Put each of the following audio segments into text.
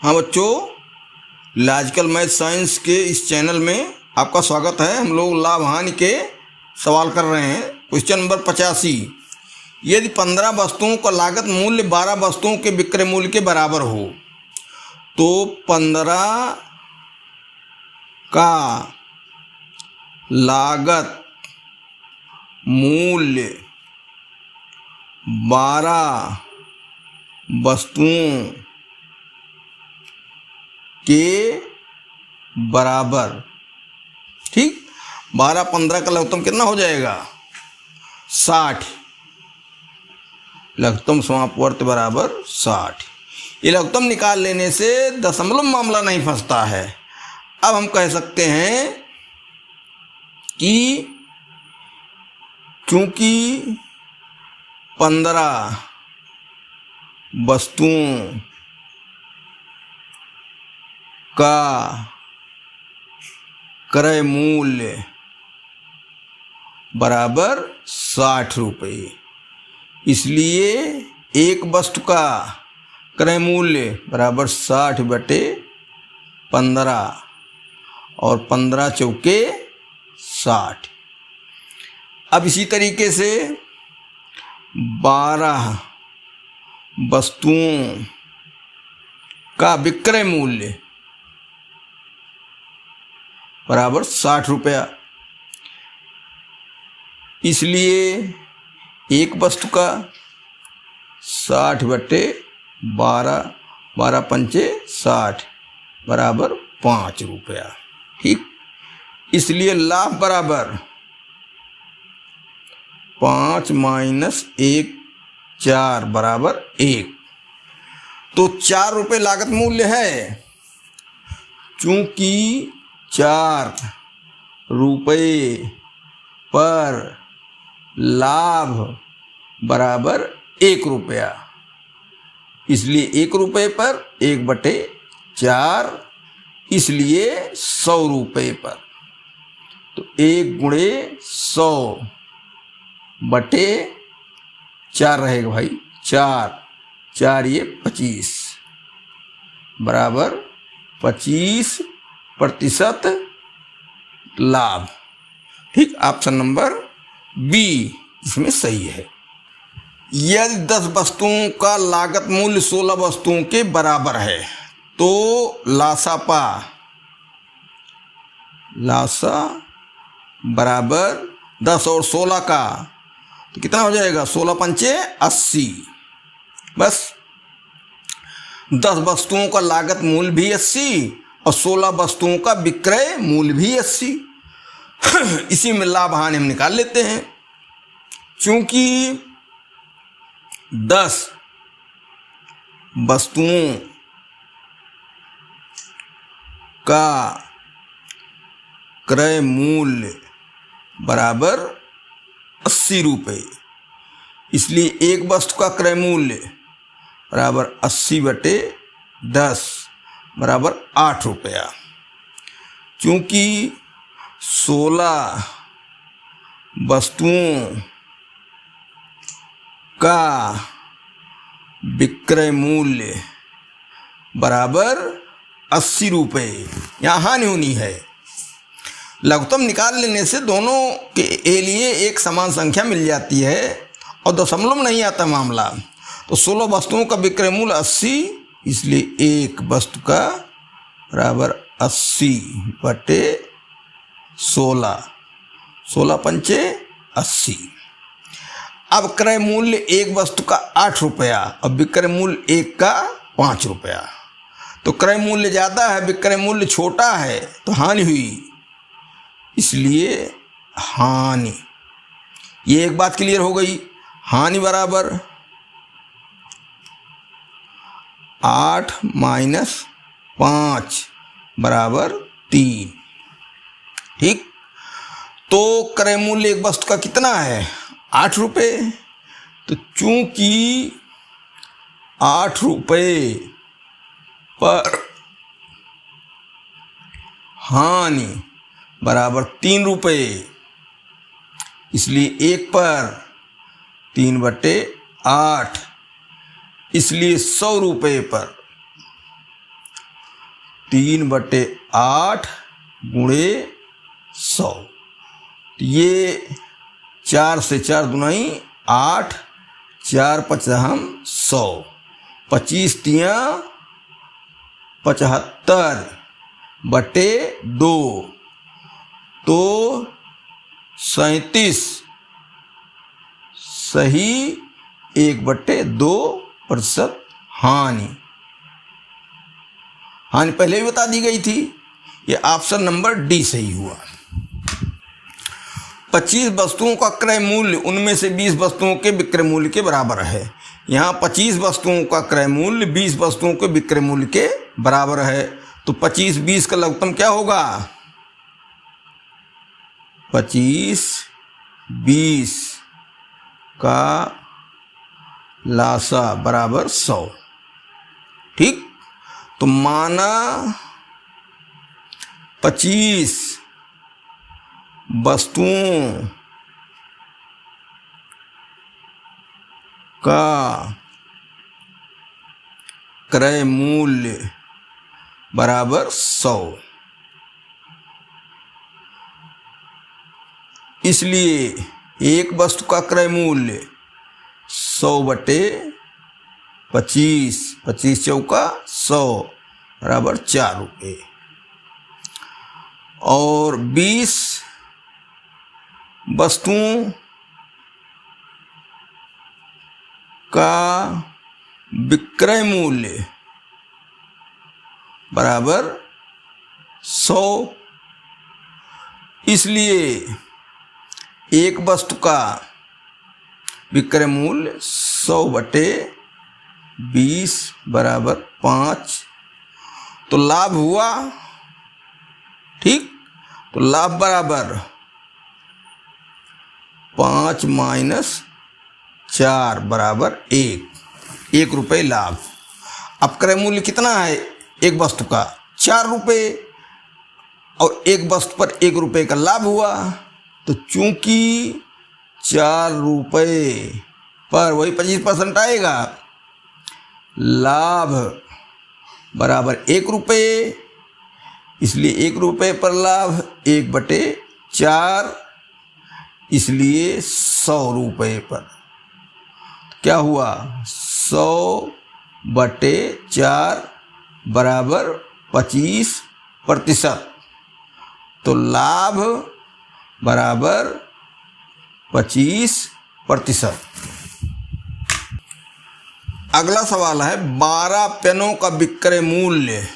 हाँ बच्चों, logical math science के इस चैनल में आपका स्वागत है। हम लोग लाभ हानि के सवाल कर रहे हैं। Question number 85। यदि 15 वस्तुओं का लागत मूल्य 12 वस्तुओं के विक्रय मूल्य के बराबर हो तो 15 का लागत मूल्य 12 वस्तुओं के बराबर। ठीक, 12 15 का लघुत्तम कितना हो जाएगा? 60। लघुत्तम समापवर्त बराबर 60। ये लघुत्तम निकाल लेने से दशमलव मामला नहीं फंसता है। अब हम कह सकते हैं कि चूंकि 15 वस्तुओं का क्रय मूल्य बराबर 60 रुपये, इसलिए एक वस्तु का क्रय मूल्य बराबर 60 बटे 15 और 15 चौके 60। अब इसी तरीके से 12 वस्तुओं का विक्रय मूल्य बराबर 60 रुपया, इसलिए एक वस्तु का 60 बटे 12, 12 पंचे 60 बराबर 5 रुपया। ठीक, इसलिए लाभ बराबर 5 माइनस 1 4 बराबर 1। तो 4 रुपये लागत मूल्य है। चूंकि 4 रुपये पर लाभ बराबर 1 रुपया, इसलिए 1 रुपये पर 1 बटे 4, इसलिए 100 रुपये पर। तो 1 गुणे 100 बटे 4 रहेगा भाई, 4 4 ये 25 बराबर 25% लाभ। ठीक, ऑप्शन नंबर बी इसमें सही है। यदि 10 वस्तुओं का लागत मूल्य 16 वस्तुओं के बराबर है तो लासापा बराबर 10 और 16 का तो कितना हो जाएगा? 16 पंचे 80। बस 10 वस्तुओं का लागत मूल्य भी 80 और 16 वस्तुओं का विक्रय मूल्य भी 80। इसी में लाभ हानि हम निकाल लेते हैं। चूंकि 10 वस्तुओं का क्रय मूल्य बराबर 80 रुपये, इसलिए एक वस्तु का क्रय मूल्य बराबर 80 बटे 10 बराबर 8 रुपया। चूंकि 16 वस्तुओं का विक्रय मूल्य बराबर 80 रुपये, यहाँ हानि होनी है। लघुत्तम निकाल लेने से दोनों के लिए एक समान संख्या मिल जाती है और दशमलव नहीं आता मामला। तो 16 वस्तुओं का विक्रय मूल्य 80, इसलिए एक वस्तु का बराबर 80 बटे 16, 16 पंचे 80। अब क्रय मूल्य एक वस्तु का 8 रुपया और विक्रय मूल्य एक का 5 रुपया। तो क्रय मूल्य ज़्यादा है, विक्रय मूल्य छोटा है, तो हानि हुई, इसलिए हानि। ये एक बात क्लियर हो गई। हानि बराबर 8 माइनस 5 बराबर 3। ठीक, तो क्रय मूल्य एक वस्तु का कितना है? 8 रुपये। तो चूंकि 8 रुपये पर हानि बराबर 3 रुपये, इसलिए एक पर 3 बटे 8, इसलिए 100 रुपये पर 3/8 गुणे 100। ये 4 से 4 दूनी 8, 4 पचहम 100, 25 तियाँ 75/2 तो 37 सही 1/2% हानि। हानि पहले भी बता दी गई थी। ये ऑप्शन नंबर डी सही हुआ। 25 वस्तुओं का क्रय मूल्य उनमें से 20 वस्तुओं के विक्रय मूल्य के बराबर है। यहाँ 25 वस्तुओं का क्रय मूल्य 20 वस्तुओं के विक्रय मूल्य के बराबर है। तो 25-20 का लघुत्तम क्या होगा? 25-20 का लासा बराबर 100। ठीक, तो माना 25 वस्तुओं का क्रय मूल्य बराबर 100। इसलिए एक वस्तु का क्रय मूल्य 100/25, 25 चौका 100 बराबर 4 रुपये। और 20 वस्तुओं का विक्रय मूल्य बराबर 100। इसलिए एक वस्तु का विक्रय मूल्य 100/20 बराबर 5। तो लाभ हुआ। ठीक, तो लाभ बराबर 5 - 4 बराबर 1 रुपये लाभ। अब क्रय मूल्य कितना है एक वस्तु का? 4 रुपये, और एक वस्तु पर 1 रुपये का लाभ हुआ। तो चूंकि 4 रुपये पर वही 25% आएगा, लाभ बराबर 1 रुपये। इसलिए 1 रुपये पर लाभ 1/4, इसलिए 100 रुपये पर क्या हुआ? 100/4 बराबर 25%। तो लाभ बराबर 25%। अगला सवाल है 12 पेनों का विक्रय मूल्य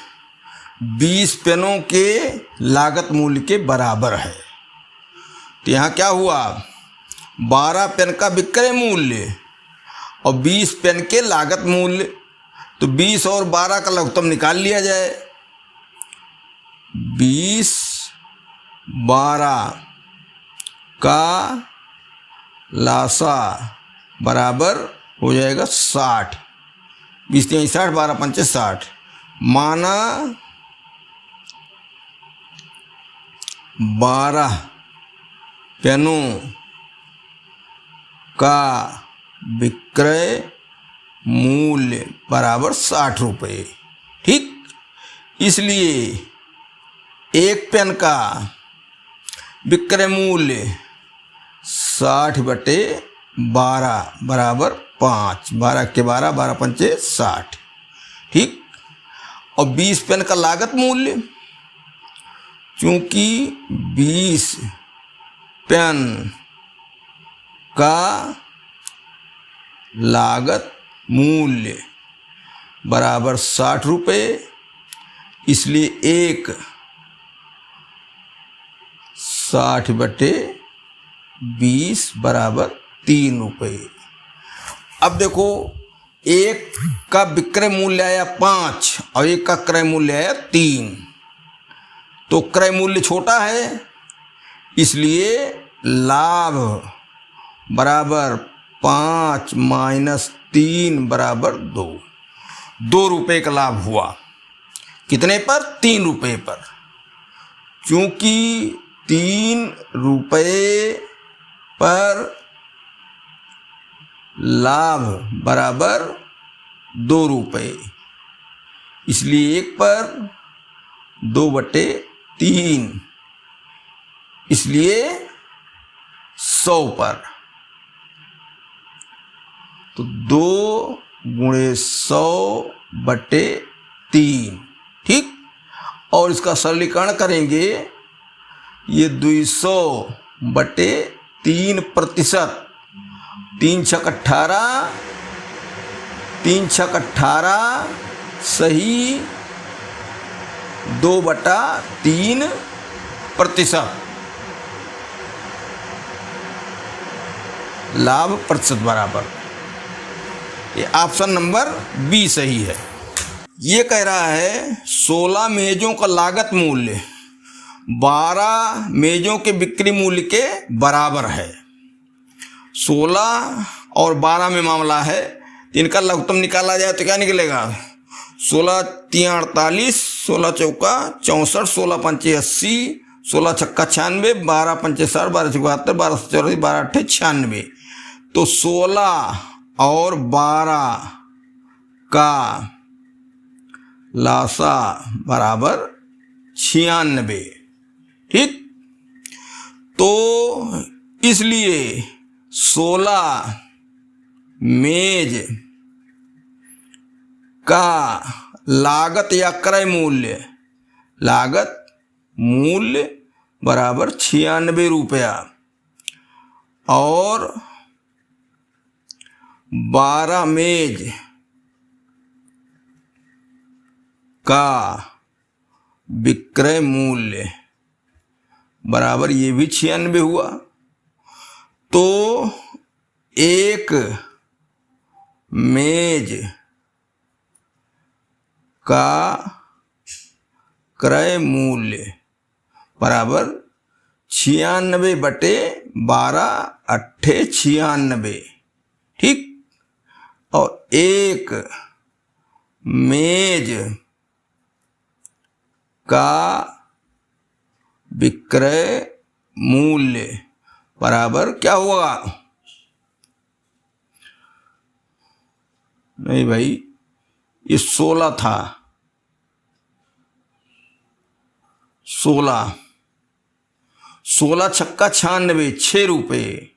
20 पेनों के लागत मूल्य के बराबर है। तो यहाँ क्या हुआ? 12 पेन का विक्रय मूल्य और 20 पेन के लागत मूल्य। तो 20 और 12 का लघुत्तम निकाल लिया जाए। 20/12 का लासा बराबर हो जाएगा 60। 20 × 60, 12 × 5 = 60। माना 12 पेनों का विक्रय मूल्य बराबर 60 रुपये। ठीक, इसलिए एक पेन का विक्रय मूल्य 60/12 बराबर 5। 12 के 12, 12 × 5 = 60। ठीक, और 20 पेन का लागत मूल्य, चूंकि 20 पेन का लागत मूल्य बराबर 60 रुपये, इसलिए एक 60/20 बराबर 3 रुपये। अब देखो, एक का विक्रय मूल्य आया 5 और एक का क्रय मूल्य आया 3। तो क्रय मूल्य छोटा है, इसलिए लाभ बराबर 5 - 3 बराबर 2। 2 रुपये का लाभ हुआ। कितने पर? 3 रुपये पर। चूंकि 3 रुपये पर लाभ बराबर 2 रुपये, इसलिए एक पर 2/3, इसलिए 100 पर। तो 2 × 100/3, ठीक। और इसका सरलीकरण करेंगे, ये 200/3%, 3 × 18, 3 × 18 सही 2/3%। लाभ प्रतिशत बराबर, ये ऑप्शन नंबर बी सही है। ये कह रहा है 16 मेजों का लागत मूल्य 12 मेजों के बिक्री मूल्य के बराबर है। 16 और 12 में मामला है, इनका लघुत्तम निकाला जाए तो क्या निकलेगा? 16 × 3 = 48, 16 × 4 = 64, 16 × 5 = 80, 16 × 6 = 96, 12 × 5 = 60, 12 × 6 = 72, 12 × 7 = 84, 12 × 8 = 96। तो 16 और 12 का लासा बराबर 96, ठीक। तो इसलिए 16 मेज का लागत या क्रय मूल्य, लागत मूल्य बराबर 96 रुपया, और 12 मेज का विक्रय मूल्य बराबर ये भी 96 हुआ। तो एक मेज का क्रय मूल्य बराबर 96/12 = 96, ठीक। और एक मेज का विक्रय मूल्य बराबर क्या होगा? नहीं भाई, ये 16 था, 16 × 96, 6 रुपये,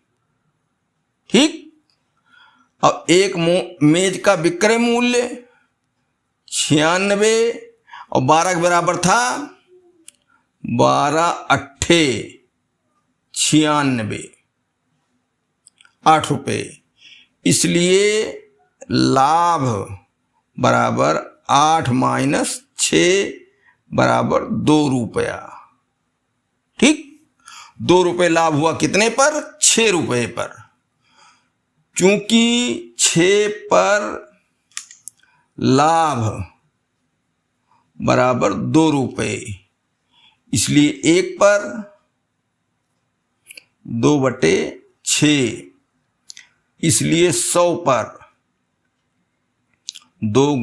ठीक। अब एक मेज का विक्रय मूल्य 96 और 12 के बराबर था 12 × 8 = 96, 8 रुपये। इसलिए लाभ बराबर 8 - 6 बराबर 2 रुपया, ठीक। 2 रुपये लाभ हुआ कितने पर? 6 रुपये पर। चूंकि 6 पर लाभ बराबर 2 रुपये, इसलिए 1 पर 2/6, इसलिए 100 पर 2 ×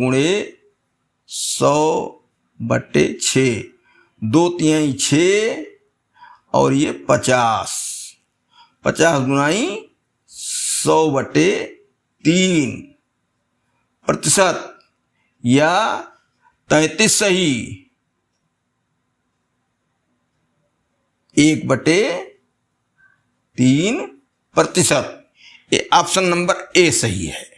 100/6, 2×3 = 6 और ये 50, 50 × 100/3% या 33 सही, 1/3%। ये ऑप्शन नंबर ए सही है।